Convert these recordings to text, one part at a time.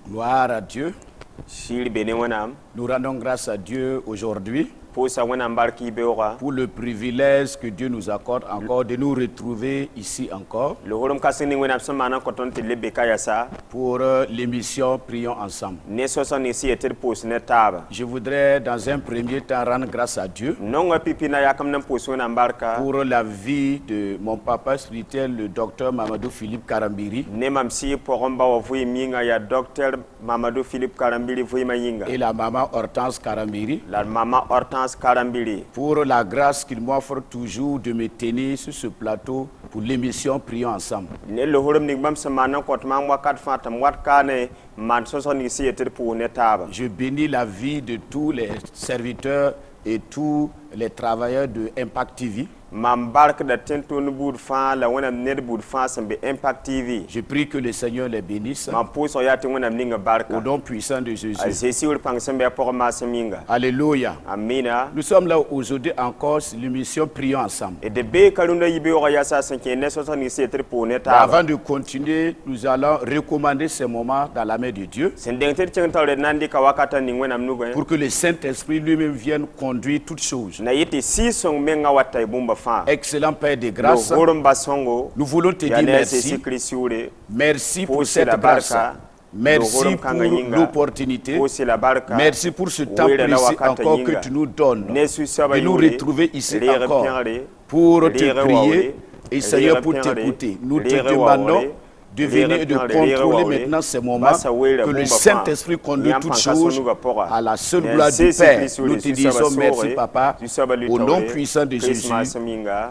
Gloire à Dieu. Shiri bene wanam. Nous rendons grâce à Dieu aujourd'hui Posa wanam barki beora. pour le privilège que Dieu nous accorde encore de nous retrouver ici encore Le horom kasini wanam samana koton tile beka yasa. pour l'émission Prions ensemble. Ne sosa ni si eter pos ne taba. Je voudrais dans un premier temps rendre grâce à Dieu Nonga pipina yakam nam pos wanam barka. pour la vie de mon papa spirituel, le docteur Mamadou Philippe Karambiri, Ne mam si poromba wa vui minga ya docteur Mamadou Philippe Karambili vui mayinga. et la maman Hortense Karambiri, La maman Hortense Karambili. pour la grâce qu'il m'offre toujours de me tenir sur ce plateau pour l'émission Prions ensemble. Ne le horom ni bam samana kotman wakat fatam wat kane man sosa ni si eter po ne taba. Je bénis la vie de tous les serviteurs et tous les travailleurs de Impact TV. Mam barka da tentonu bud fa la wanam ned bud fa sambe Impact TV. Je prie que le Seigneur les bénisse Mam poso yati wanam ninga barka. au nom puissant de Jésus. Azesi ur pang sambe por ma saminga. Alléluia. Amina. Nous sommes là aujourd'hui encore sur l'émission Prions ensemble. Et de be kalunda yibe o ya sa sanke ne so ni setre po ne Mais ta. avant de continuer, nous allons recommander ces moments dans la main de Dieu Sendengter chengtawre nandi ka wakata ni wanam nugo. pour que le Saint-Esprit lui-même vienne conduire toutes choses. Na yiti si song menga watai bumba fa. Excellent Père de grâce, No horom basongo. nous voulons te Ya dire ne se merci. krisiure. Merci pour Pour cette la grâce. barka. Merci pour l'opportunité. Posi la barka. Merci pour ce temps précieux encore que tu nous donnes de nous retrouver ici encore pour te prier et Seigneur pour t'écouter. Nous te demandons de venir et de contrôler maintenant ces moments, que le Saint-Esprit conduit toutes choses à la seule gloire du Père. Nous te disons merci Papa, au nom puissant de Jésus.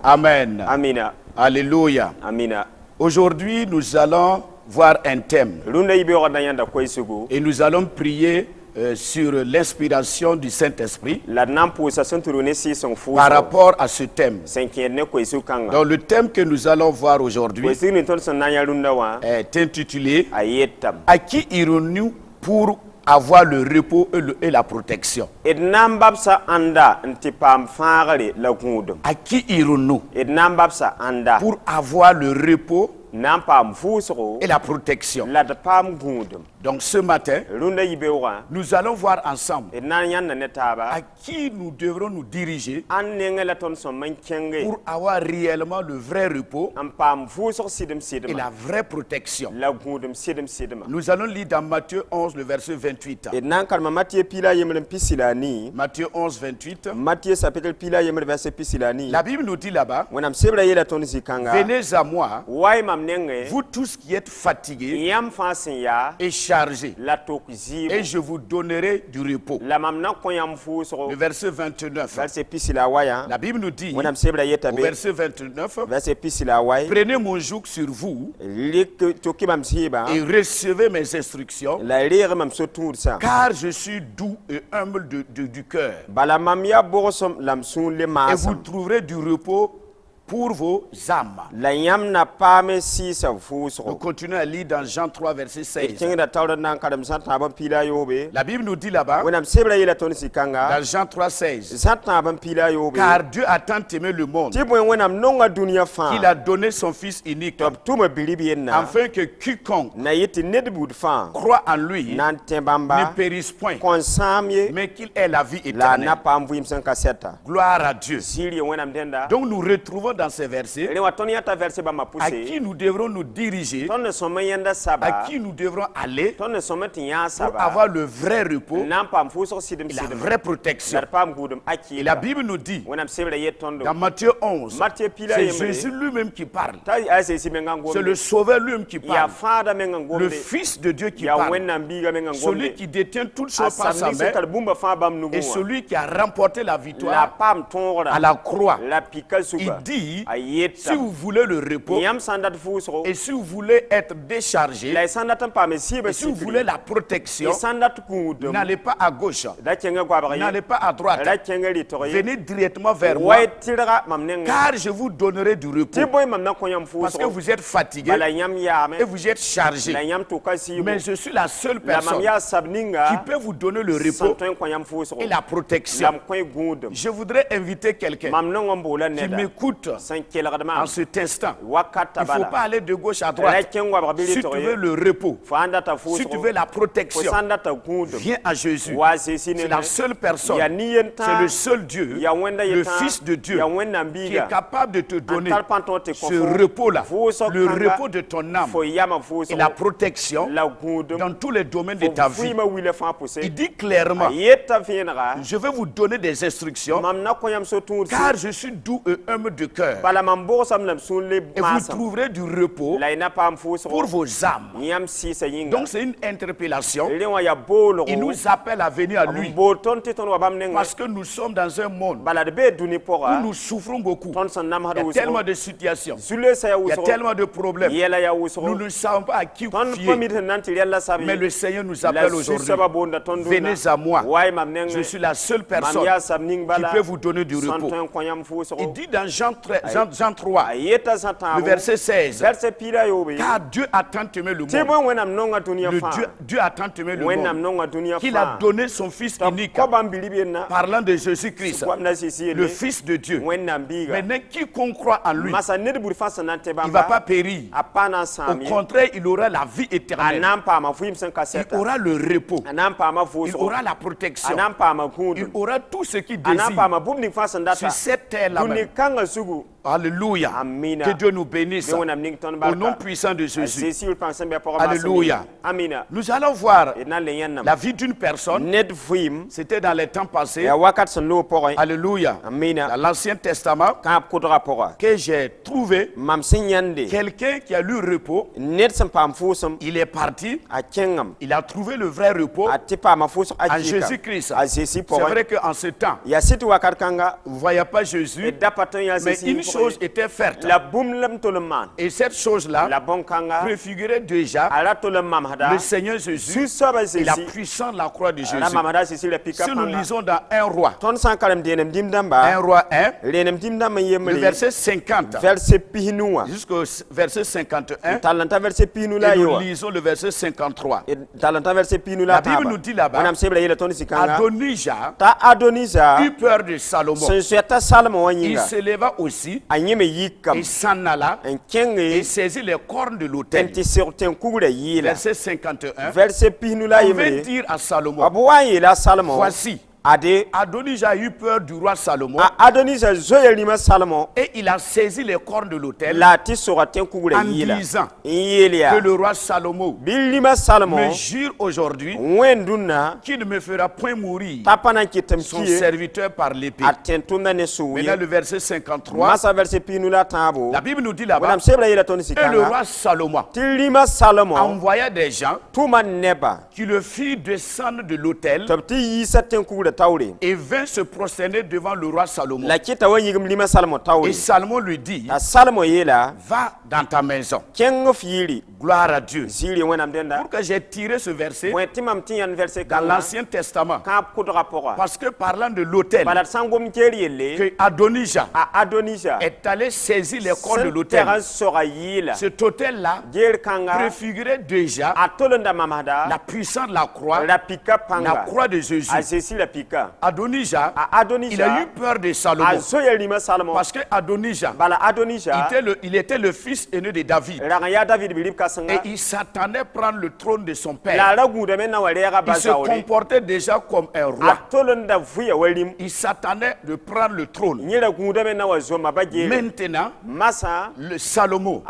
Amen. Amina. Alléluia. Amina. Aujourd'hui, nous allons voir un thème Lunda yibe o danyanda ko isugu. et nous allons prier sur l'inspiration du Saint-Esprit La nampo sa senturu ne si son fu. par rapport à ce thème. Senki ne ko isu kanga. Donc le thème que nous allons voir Ko aujourd'hui isu ni ton son nanya lunda wa. est intitulé Ayetam. « À qui irons-nous pour avoir le repos et la protection ?» Ed nambabsa anda nti pam fangare la gudum. À qui irons-nous Ed nambabsa anda. pour avoir le repos Nampam fusro. et la protection? La de pam gudum. Donc ce matin, Lunda yibe wa. nous allons voir ensemble Ed nan yan ne taba. à qui nous devrons nous diriger An ne la ton son man kenge. pour avoir réellement le vrai repos Am pam fusro sidim et sidim. la vraie protection. La gudum sidim sidim. Nous allons lire dans Matthieu 11, le verset 28. Ed nan kalma Matthieu pila yemre pisilani. Matthieu 11, 28. Matthieu chapitre pila yemre verset pisilani. La Bible nous dit là-bas, Wenam sebra yela ton zikanga. venez à moi, Wai mam nenge. vous tous qui êtes fatigués Yam fasin ya. et chargés, La tokzibo. et je vous donnerai du repos. La mam nan koyam fusro. Le verset 29. Verset pisila waya. La Bible nous dit, Wenam sebra yeta au be. verset 29, Verset pisila way. prenez mon joug sur vous Lik toki mam siba. et recevez mes instructions, La rire mam sotour sa. car je suis doux et humble du cœur. Bala mam ya bosom lam sun le Et vous masam. trouverez du repos pour vos âmes. La yam na pame si sa Nous fusro. continuons à lire dans Jean 3, verset 16. Kinga da tawra nan kadam santa ban pila yobe. La Bible nous dit là-bas, Wenam sebra yela ton zikanga. dans Jean 3, 16, Santa ban pila yobe. car Dieu a tant aimé le monde Tibo wenam nonga dunia fa. qu'il a donné son Fils unique, Top tuma bilibi enna. afin que quiconque Na yiti nedbud fa. croit en lui Nan ne tembamba. périsse point, Konsamye. mais qu'il ait la vie La éternelle. napa mvuim san kaseta. Gloire à Dieu. Siri wenam denda. Donc nous retrouvons dans ces versets Ele watoni yata verse ba à mapuse. qui nous devrons nous diriger, Ton ne somme yenda à saba. qui nous devrons aller Ton ne somme tinya pour saba. avoir le vrai repos Nampa mfuso sidim et la sidim. vraie protection. La pam gudum aki. Et la Bible nous dit, Wenam sebra yetondo. dans Matthieu 11, Matthieu pila c'est yemre. Jésus lui-même qui parle. Ta ase si mengango. C'est le Sauveur lui-même qui Ya parle. fada mengango. Le Fils de Dieu qui Ya parle. wenam biga mengango. Celui qui détient toutes choses par sa Asamni se main kalbumba fa bam nugu. et celui qui a remporté la La victoire pam tongra. à la croix. La pikal Il suga. dit, Ayeta. si vous voulez le repos Yam sandat fusro. et si vous voulez être déchargé La sandat pa me siba et si vous voulez la protection, sandat kudum. n'allez pas à gauche, Da kenga kwa bari. n'allez pas à droite, Da kenga litori. venez directement vers moi, Wai tira mam nenga. car je vous donnerai du repos. Tiboy mam na koyam Parce que fusro. vous êtes fatigué Bala yam yame. et vous êtes chargé. La yam to kasi. Mais je suis la seule La mam personne ya qui sabninga. peut vous donner le repos Santoin koyam fusro. et la protection. Lam koy gudum. Je voudrais inviter quelqu'un Mam nongo mbola qui neda. m'écoute en cet instant. Il ne faut pas aller de gauche à droite. Si tu veux le repos, si tu veux la protection, viens à Jésus. C'est la seule personne, c'est le seul Dieu, le Fils de Dieu, qui est capable de te donner ce repos-là, le repos de ton âme et la protection dans tous les domaines de ta vie. Il dit clairement, je vais vous donner des instructions, car je suis doux et humble de cœur, et vous trouverez du repos pour vos âmes. Donc c'est une interpellation. Il nous appelle à venir à lui, parce que nous sommes dans un monde où nous souffrons beaucoup. Il y a tellement de situations, il y a tellement de problèmes. Nous ne savons pas à qui fier. Mais le Seigneur nous appelle aujourd'hui. Venez à moi. Je suis la seule personne qui peut vous donner du repos. Il dit dans Jean 3, le verset 16, car Dieu a tant aimé le monde. Dieu a tant aimé le monde qu'il a donné son Fils unique, parlant de Jésus-Christ, le Fils de Dieu. Maintenant, quiconque croit en lui, il ne va pas périr. Au contraire, il aura la vie éternelle. Il aura le repos. Il aura la protection. Il aura tout ce qu'il désire sur cette terre-là. Alléluia. Que Dieu nous bénisse. Au nom puissant de Jésus. Alléluia. Nous allons voir la vie d'une personne. C'était dans les temps passés. Alléluia. Dans l'Ancien Testament, que j'ai trouvé quelqu'un qui a eu repos. Il est parti. Il a trouvé le vrai repos en Jésus-Christ. C'est vrai qu'en ce temps, vous ne voyez pas Jésus, mais une chose était faite. Et cette chose-là préfigurait déjà le Seigneur Jésus et la puissance de la croix de Jésus. Si nous lisons dans 1 Roi 1, le verset 50 jusqu'au verset 51, et nous lisons le verset 53. La Bible nous dit là-bas, Adonija eut peur de Salomon. Il s'éleva aussi et s'en alla et saisit les cornes de l'autel. Verset 51. On veut dire à Salomon, voici, Adonija a eu peur du roi Salomon et il a saisi les cornes de l'autel en disant que le roi Salomon me jure aujourd'hui qu'il ne me fera point mourir son serviteur par l'épée. Maintenant le verset 53, la Bible nous dit là-bas, et le roi Salomon envoya des gens qui le firent descendre de l'autel et vint se prosterner devant le roi Salomon. Et Salomon lui dit, va dans ta maison. Gloire à Dieu. Pourquoi j'ai tiré ce verset dans l'Ancien Testament? Parce que parlant de l'autel, que Adonija est allé saisir les cornes de l'autel. Cet autel-là préfigurait déjà la puissance de la croix de Jésus. Adonija, il a eu peur de Salomon parce que Adonija, il était le fils aîné de David et il s'attendait à prendre le trône de son père. Il se comportait déjà comme un roi. Il s'attendait de prendre le trône. Maintenant, le Salomon,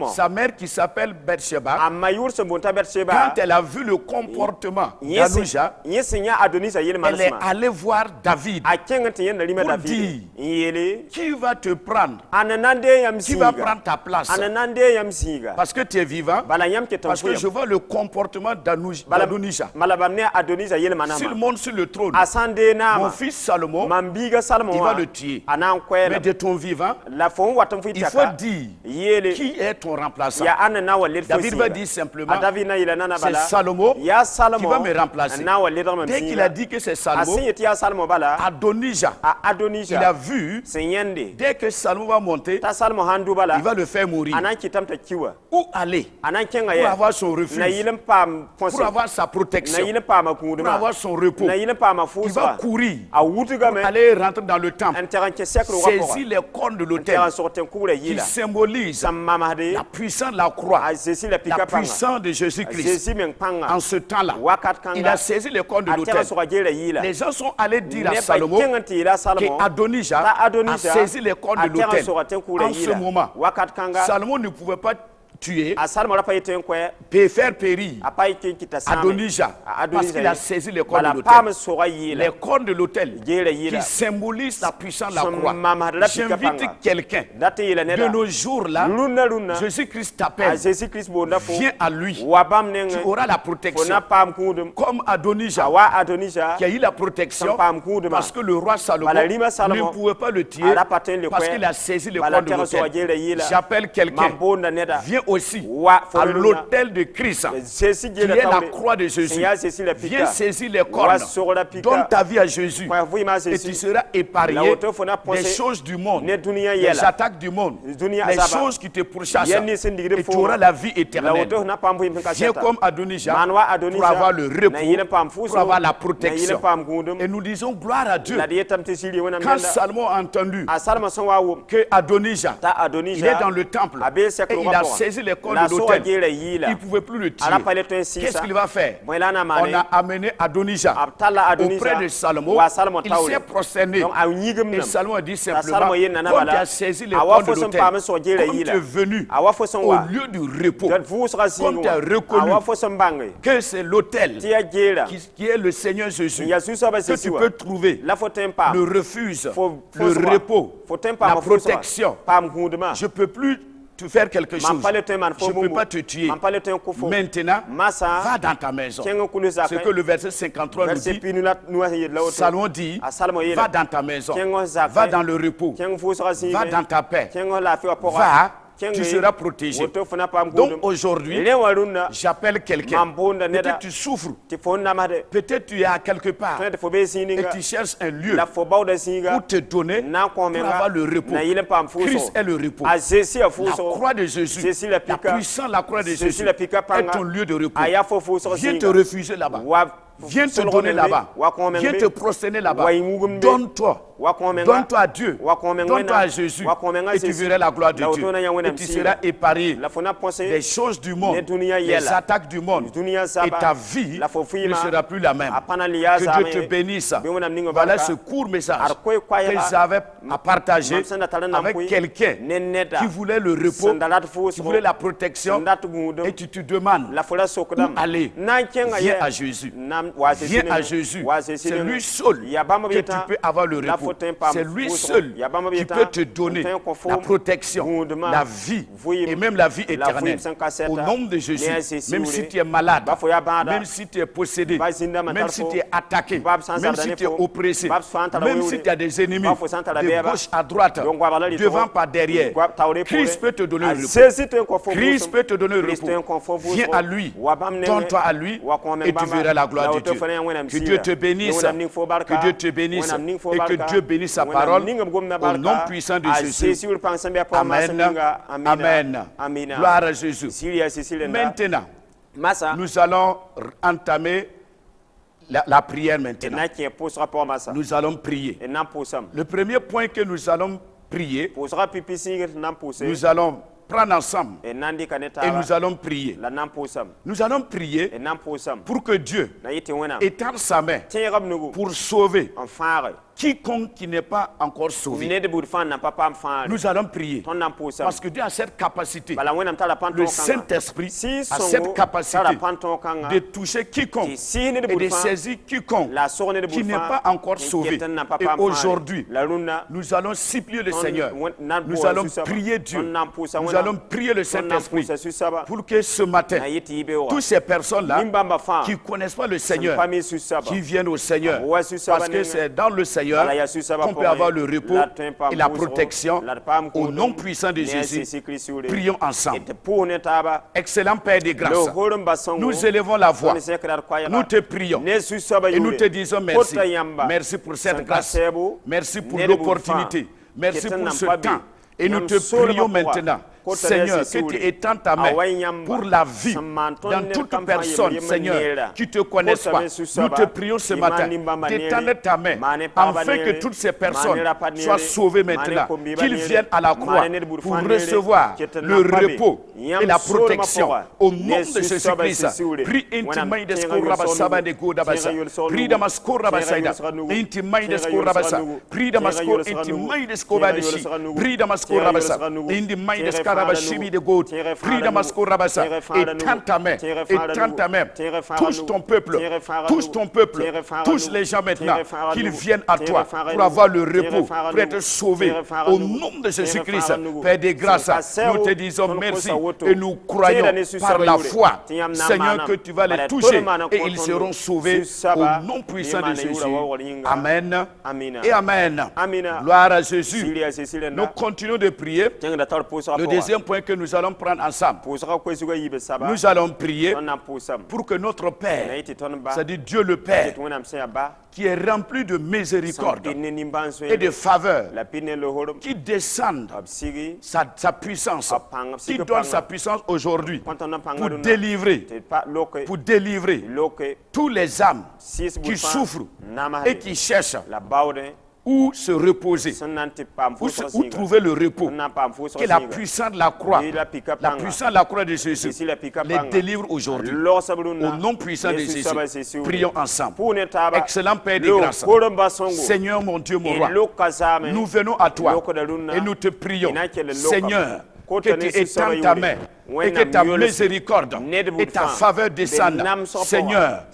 sa mère qui s'appelle Bathsheba, quand elle a vu le comportement d'Adonija, elle est allée voir David pour dire, qui va te prendre? Qui va prendre ta place? Parce que tu es vivant, parce que je vois le comportement d'Adonija. S'il monte sur le trône, mon fils Salomon, il va le tuer. Mais de ton vivant, il faut dire qui est ton remplaçant. David va dire simplement, c'est Salomon qui va me remplacer. Dès qu'il a dit que c'est Salomon, Salomon, Adonijah, il a vu, dès que Salomon va monter, il va le faire mourir. Où aller pour avoir son refuge, pour avoir sa protection, pour avoir son repos. Il va courir pour aller rentrer dans le temple, saisir les cornes de l'autel qui symbolisent la puissance de la croix, la puissance de Jésus-Christ. En ce temps-là, il a saisi les cornes de l'autel. Les gens sont allés dire à Salomon qu'Adonijah a saisi les cornes de l'autel. En ce moment, Salomon ne pouvait pas tuer, faire périr Adonijah parce qu'il a saisi les cornes de l'autel. Les cornes de l'autel qui symbolisent la puissance de la croix. J'invite quelqu'un de nos jours-là, Jésus-Christ t'appelle, viens à lui, tu auras la protection comme Adonijah qui a eu la protection parce que le roi Salomon ne pouvait pas le tuer parce qu'il a saisi les cornes de l'autel. J'appelle quelqu'un, viens aussi à l'autel de Christ, qui est la croix de Jésus. Viens saisir les cornes, donne ta vie à Jésus et tu seras épargné des choses du monde, des attaques du monde, les choses qui te pourchassent, et tu auras la vie éternelle. Viens comme Adonijah pour avoir le repos, pour avoir la protection. Et nous disons gloire à Dieu. Quand Salomon a entendu que Adonijah il est dans le temple et il a saisi les cornes de l'autel, il ne pouvait plus le tuer. Qu'est-ce qu'il va faire? On a amené Adonijah auprès de Salomon. Il s'est prosterné. Et Salomon a dit simplement, comme tu as saisi les cornes de l'autel, comme tu es venu au lieu du repos, comme tu as reconnu que c'est l'autel qui est le Seigneur Jésus, que tu peux trouver le refuge, le repos, la protection. Je ne peux plus te faire quelque chose. Je ne peux pas te tuer. Maintenant, va dans ta maison. Ce que le verset 53 nous dit. Salomon dit, va dans ta maison. Va dans le repos. Va dans ta paix. Va. Tu seras protégé. Donc aujourd'hui, j'appelle quelqu'un. Peut-être tu souffres. Peut-être tu es à quelque part et tu cherches un lieu pour te donner, pour avoir le repos. Christ est le repos. La croix de Jésus, la puissance de la croix de Jésus est ton lieu de repos. Viens te refuser là-bas. Viens te donner là-bas. Viens te prosterner là-bas. Donne-toi. Donne-toi à Dieu. Donne-toi à Jésus. Et tu verras la gloire de Dieu. Et tu seras épargné des choses du monde, des attaques du monde. Et ta vie ne sera plus la même. Que Dieu te bénisse. Voilà ce court message que j'avais à partager avec quelqu'un qui voulait le repos, qui voulait la protection. Et tu te demandes où aller. Viens à Jésus. Viens à Jésus. C'est lui seul que tu peux avoir le repos. C'est lui seul qui peut te donner la protection, la vie et même la vie éternelle. Au nom de Jésus, même si tu es malade, même si tu es possédé, même si tu es attaqué, même si tu es oppressé, même si tu as des ennemis de gauche à droite, devant par derrière, Christ peut te donner le repos. Christ peut te donner le repos. Viens à lui, donne-toi à lui et tu verras la gloire de Dieu. Que Dieu te bénisse, que Dieu te bénisse et que Dieu bénisse sa parole au nom puissant de Jésus. Amen. Amen. Gloire à Jésus. Maintenant, nous allons entamer la prière maintenant. Nous allons prier. Le premier point que nous allons prier, nous allons prendre ensemble et nous allons prier. Nous allons prier pour que Dieu étende sa main pour sauver quiconque qui n'est pas encore sauvé. Nous allons prier parce que Dieu a cette capacité. Le Saint-Esprit a cette capacité de toucher quiconque et de saisir quiconque qui n'est pas encore sauvé. Et aujourd'hui, nous allons supplier le Seigneur. Nous allons prier Dieu. Nous allons prier le Saint-Esprit pour que ce matin, toutes ces personnes-là qui ne connaissent pas le Seigneur, qui viennent au Seigneur, parce que c'est dans le Seigneur Seigneur, qu'on peut avoir le repos et la protection au nom puissant de Jésus. Prions ensemble. Excellent Père des grâces, nous élevons la voix, nous te prions et nous te disons merci. Merci pour cette grâce, merci pour l'opportunité, merci pour ce temps. Et nous te prions maintenant, Seigneur, que tu étends ta main pour la vie dans toute personne, Seigneur, qui ne te connaissent pas. Nous te prions ce matin d'étendre ta main afin que toutes ces personnes soient sauvées maintenant, qu'ils viennent à la croix pour recevoir le repos et la protection au nom de Jésus-Christ. Prie intimement de Skorabasaba de Godabasa. Prie de Maskorabasada. Intimement de Skorabasa. Prie de Maskor intimement de Skobadeshi. Prie de Maskorabasa. Intimement de Skarabashibi de God. Prie de Maskorabasa. Étends ta main. Étends ta main. Touche ton peuple. Touche ton peuple. Touche les gens maintenant qu'ils viennent à toi pour avoir le repos, pour être sauvés. Au nom de Jésus-Christ, Père des grâces, nous te disons merci et nous croyons par la foi, Seigneur, que tu vas les toucher et ils seront sauvés au nom puissant de Jésus. Amen et Amen. Gloire à Jésus. Nous continuons de prier. Le deuxième point que nous allons prendre ensemble, nous allons prier pour que notre Père, c'est-à-dire Dieu le Père, qui est rempli de miséricorde et de faveur, qui descende sa puissance, qui donne sa puissance aujourd'hui pour délivrer tous les âmes qui souffrent et qui cherchent où se reposer, où trouver le repos, que la puissance de la croix, la puissance de la croix de Jésus les délivre aujourd'hui. Au nom puissant de Jésus, prions ensemble. Excellent Père de grâce, Seigneur mon Dieu, mon roi, nous venons à toi et nous te prions, Seigneur, que tu étends ta main et que ta miséricorde et ta faveur descendent, Seigneur,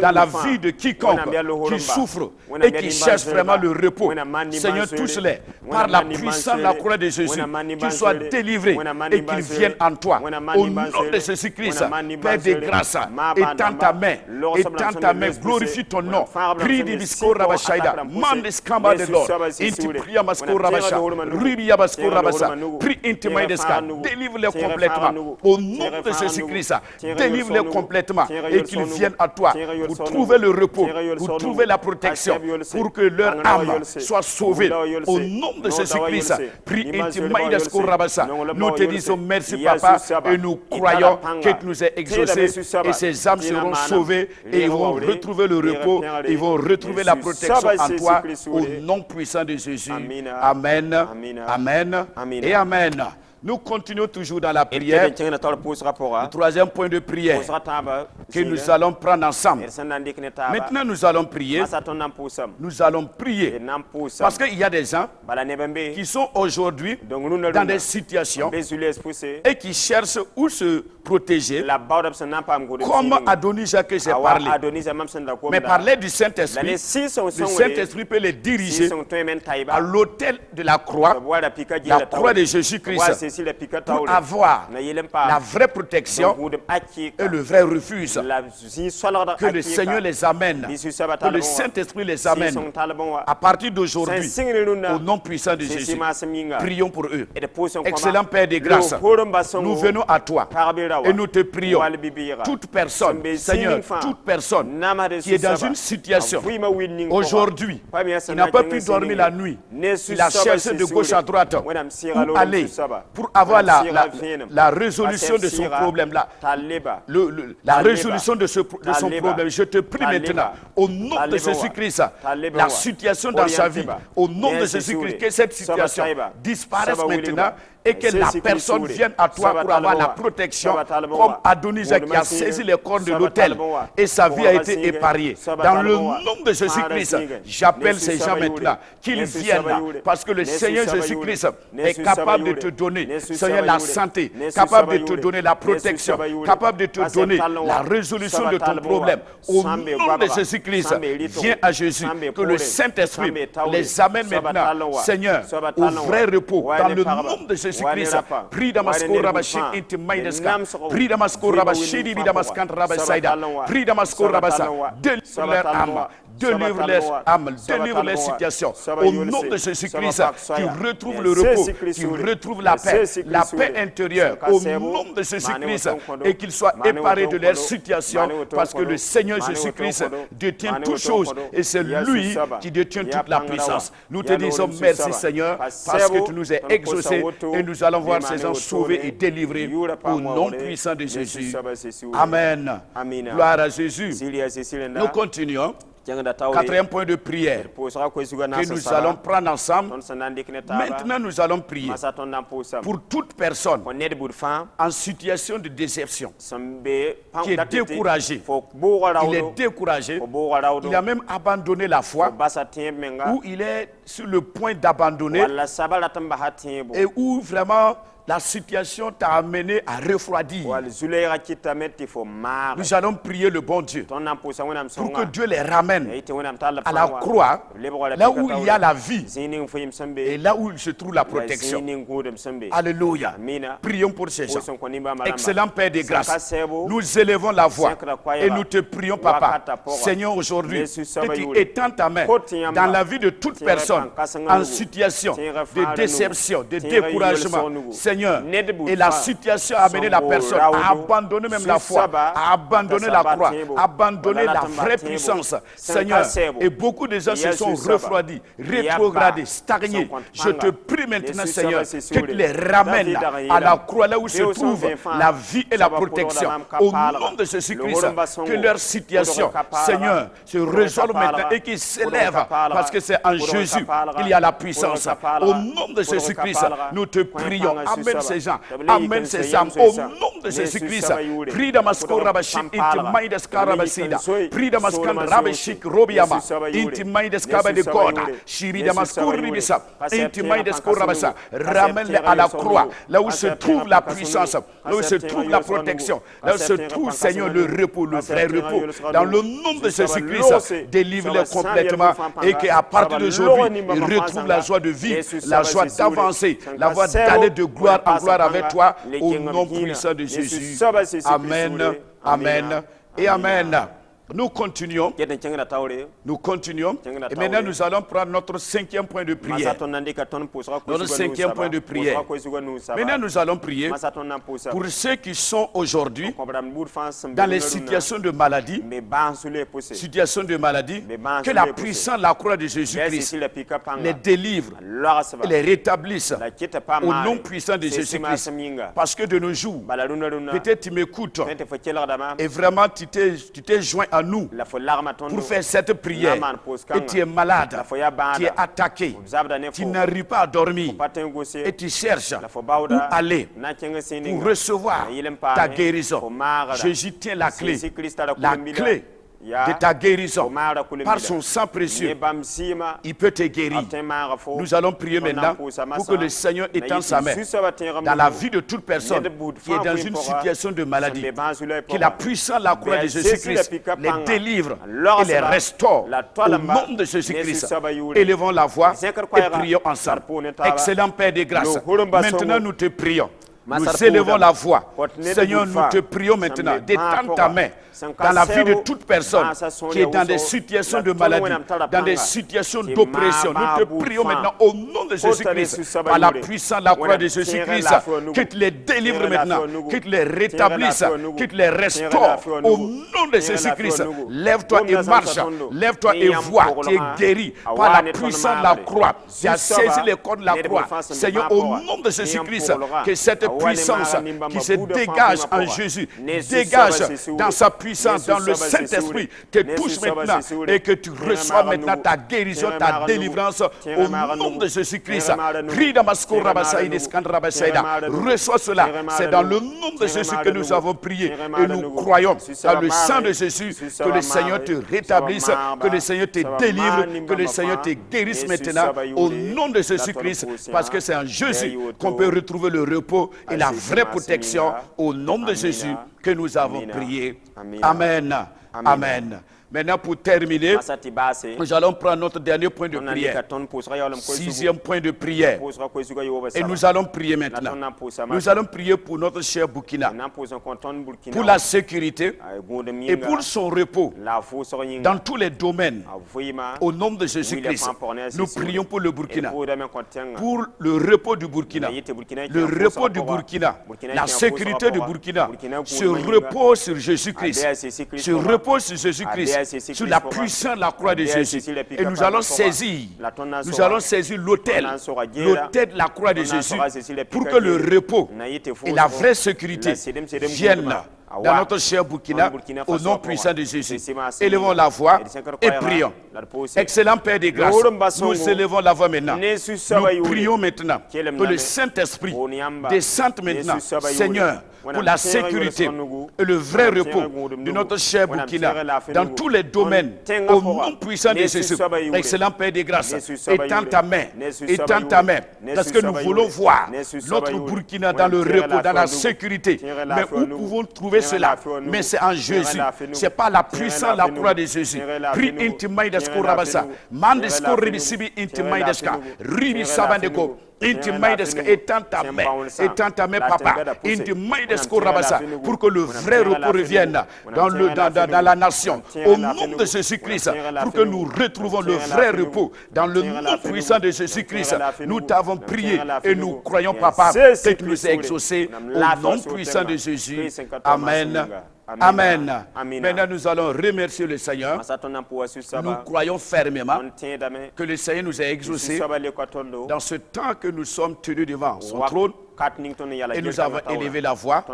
dans la vie de quiconque qui souffre et qui cherche vraiment le repos. Seigneur, touche-les par la puissance de la croix de Jésus, qu'ils soient délivrés et qu'ils viennent en toi. Au nom de Jésus-Christ, Père de grâce, étends ta main, glorifie ton nom. Prie de Bisko Rabashaida, Mandeskamba de l'or, Inti Priya Masko Rabasha, Ribia Basko Rabasa, prie intimement d'esca, délivre-les complètement. Au nom de Jésus-Christ, délivre-les complètement et qu'ils viennent à toi pour trouver le repos, pour trouver la protection, pour que leur âme soit sauvée. Au nom de Jésus-Christ, prie intimement d'esco Rabasa. Nous te disons merci, Papa, et nous croyons que tu nous as exaucés et ces âmes seront sauvées et ils vont retrouver le repos, ils vont retrouver la protection en toi. Au nom puissant de Jésus. Amen, Amen et Amen. Nous continuons toujours dans la prière. Le troisième point de prière que nous allons prendre ensemble. Maintenant, nous allons prier. Nous allons prier. Parce qu'il y a des gens qui sont aujourd'hui dans des situations et qui cherchent où se protéger. Comme Adonis Jacques j'ai parlé. Mais parler du Saint-Esprit, le Saint-Esprit peut les diriger à l'autel de la croix de Jésus-Christ, pour avoir la vraie protection et le vrai refuge. Que le Seigneur les amène, que le Saint-Esprit les amène à partir d'aujourd'hui au nom puissant de Jésus. Prions pour eux. Excellent Père de grâce, nous venons à toi et nous te prions. Toute personne, Seigneur, toute personne qui est dans une situation aujourd'hui, il n'a pas pu dormir la nuit, il a cherché de gauche à droite où aller pour avoir la résolution de son problème, la résolution de son problème. Je te prie maintenant, au nom de Jésus-Christ, la situation dans sa vie, au nom de Jésus-Christ, que cette situation disparaisse maintenant et que la personne vienne à toi pour avoir la protection, comme Adonijah qui a saisi les cordes de l'autel et sa vie a été épargnée. Dans le nom de Jésus-Christ, j'appelle ces gens maintenant qu'ils viennent là, parce que le Seigneur Jésus-Christ est capable de te donner, Seigneur, la santé, capable de te donner la protection, capable de te donner la résolution de ton problème. Au nom de Jésus-Christ, viens à Jésus, que le Saint-Esprit les amène maintenant, Seigneur, au vrai repos, dans le nom de Jésus-Christ. Jésus-Christ. Prie Damasko Rabashik Intimaïdeska. Prie Damasko Rabashidi Bidamaskan Rabasaida. Prie Damasko Rabasa. Délivre leur âme. Délivre les âmes, délivre les situations. Au nom de Jésus-Christ, qui retrouve le repos, qui retrouve la paix intérieure. Au nom de Jésus-Christ, et qu'ils soient éparés de leurs situations, parce que le Seigneur Jésus-Christ détient toutes choses, et c'est lui qui détient toute la puissance. Nous te disons merci Seigneur, parce que tu nous as exaucés, et nous allons voir ces gens sauvés et délivrés au nom puissant de Jésus. Amen. Gloire à Jésus. Nous continuons. Quatrième point de prière que nous allons prendre ensemble. Maintenant, nous allons prier pour toute personne en situation de déception qui est découragé. Il est découragé. Il a même abandonné la foi, ou il est sur le point d'abandonner, et où vraiment la situation t'a amené à refroidir. Nous allons prier le bon Dieu pour que Dieu les ramène à la croix, là où il y a la vie et là où il se trouve la protection. Alléluia. Prions pour ces gens. Excellent Père des grâces, nous élevons la voix et nous te prions, Papa. Seigneur, aujourd'hui, que tu étends ta main dans la vie de toute personne en situation de déception, de découragement. Seigneur, et la situation a amené la personne à abandonner même la foi, à abandonner la croix, à abandonner la vraie puissance. Seigneur, et beaucoup de gens se sont refroidis, rétrogradés, stagnés. Je te prie maintenant, Seigneur, que tu les ramènes à la croix, là où se trouve la vie et la protection. Au nom de Jésus-Christ, que leur situation, Seigneur, se résolve maintenant et qu'ils s'élèvent, parce que c'est en Jésus qu'il y a la puissance. Au nom de Jésus-Christ, nous te prions. Amen. Ces gens, amène ces âmes au nom de Jésus-Christ. Prie Damasko Rabashik Intimaïdes Karabasida. Prie Damaskan Rabashik Robiama Intimaïdes Kabade Goda. Shiri Damasko Ribisa Intimaïdes Korabasa. Ramène-les à la croix, là où se trouve la puissance, là où se trouve la protection, là où se trouve, Seigneur, le repos, le vrai repos. Dans le nom de Jésus-Christ, délivre-les complètement, et qu'à partir d'aujourd'hui, ils retrouvent la joie de vivre, la joie d'avancer, la joie d'aller de gloire en gloire avec toi, au nom puissant de Jésus. Amen, amen et amen. Nous continuons. Nous continuons. Et maintenant, nous allons prendre notre cinquième point de prière. Notre cinquième point de prière. Maintenant, nous allons prier pour ceux qui sont aujourd'hui dans les situations de maladie. Que la puissance de la croix de Jésus-Christ les délivre et les rétablisse au nom puissant de Jésus-Christ. Parce que de nos jours, peut-être tu m'écoutes et vraiment tu t'es joint à nous pour faire cette prière, et tu es malade, tu es attaqué, tu n'arrives pas à dormir et tu cherches où aller pour recevoir ta guérison. Jésus tient la clé de ta guérison. Par son sang précieux, il peut te guérir. Nous allons prier maintenant pour que le Seigneur étende sa main dans la vie de toute personne qui est dans une situation de maladie. Que la puissance de la croix de Jésus-Christ les délivre et les restaure au nom de Jésus-Christ. Élevons la voix et prions ensemble. Excellent Père de grâce, maintenant nous te prions. Nous élevons la voix. Seigneur, nous te prions maintenant d'étendre ta main dans la vie de toute personne qui est dans des situations de maladie, dans des situations d'oppression. Nous te prions maintenant au nom de Jésus-Christ, par la puissance de la croix de Jésus-Christ, que tu les délivres maintenant, que tu les rétablisses, que tu les restaures au nom de Jésus-Christ. Lève-toi et marche, lève-toi et vois, tu es guéri par la puissance de la croix. Tu as saisi les cordes de la croix. Seigneur, au nom de Jésus-Christ, que cette puissance qui se dégage en Jésus, dégage dans sa puissance, dans le Saint-Esprit, te touche maintenant et que tu reçois maintenant ta guérison, ta délivrance au nom de Jésus-Christ. Prie Damasko Rabasaïd Eskan Rabasaïda. Reçois cela. C'est dans le nom de Jésus que nous avons prié et nous croyons dans le sang de Jésus que le Seigneur te rétablisse, que le Seigneur te délivre, que le Seigneur te guérisse maintenant au nom de Jésus-Christ, parce que c'est en Jésus qu'on peut retrouver le repos et la vraie protection au nom de Jésus que nous avons prié. Amen. Amen. Maintenant, pour terminer, nous allons prendre notre dernier point de prière. 6e point de prière. Et nous allons prier maintenant. Nous allons prier pour notre cher Burkina, pour la sécurité et pour son repos dans tous les domaines. Au nom de Jésus-Christ, nous prions pour le Burkina, pour le repos du Burkina, le repos du Burkina, la sécurité du Burkina, se repose sur Jésus-Christ, se repose sur Jésus-Christ, sur la puissance de la croix de Jésus. Et nous allons saisir l'autel de la croix de Jésus pour que le repos et la vraie sécurité viennent dans notre cher Burkina, au nom puissant de Jésus. Élevons la voix et prions. Excellent Père des grâces, nous élevons la voix maintenant. Nous prions maintenant que le Saint-Esprit descende maintenant, Seigneur, pour la sécurité et le vrai repos de notre cher Burkina dans tous les domaines, au nom puissant de Jésus. Excellent Père des grâces, étends ta main, parce que nous voulons voir notre Burkina dans le repos, dans la sécurité. Mais où pouvons trouver cela? Mais c'est en Jésus, c'est pas la puissance de la croix de Jésus. Prie intimement d'esco rabassa, mandesco ribisibi intimement d'esca, ribisabandeko. Étends ta main, papa, pour que le vrai repos revienne dans la nation. Au nom de Jésus-Christ, pour que nous retrouvons le vrai repos dans le nom puissant de Jésus-Christ. Nous t'avons prié et nous croyons, papa, que tu nous as exaucés au nom puissant de Jésus. Amen. Amen. Maintenant, nous allons remercier le Seigneur. Nous croyons fermement que le Seigneur nous a exaucés dans ce temps que nous sommes tenus devant son trône et nous avons élevé la voix.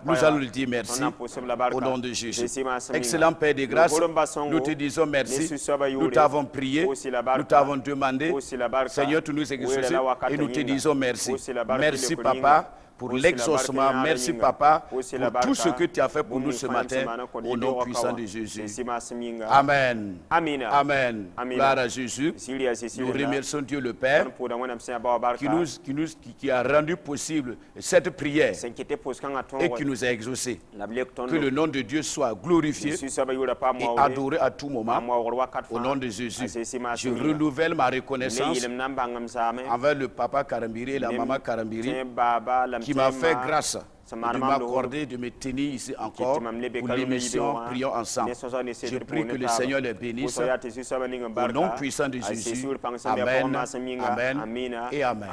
Nous allons lui dire merci au nom de Jésus. Excellent Père des grâces, nous te disons merci. Nous t'avons prié, nous t'avons demandé, Seigneur, tu nous exauces et nous te disons merci. Merci, Papa, pour l'exaucement. Merci, Papa, pour tout ce que tu as fait pour nous ce matin, au nom puissant de Jésus. Amen. Amen. Gloire à Jésus. Nous remercions Dieu le Père qui a rendu possible cette prière et qui nous a exaucés. Que le nom de Dieu soit glorifié et adoré à tout moment. Au nom de Jésus, je renouvelle ma reconnaissance envers le Papa Karambiri et la Maman Karambiri qui m'a fait grâce de m'accorder de me tenir ici encore pour l'émission Prions ensemble. Je prie que le Seigneur les bénisse au nom puissant de Jésus. Amen, amen et amen.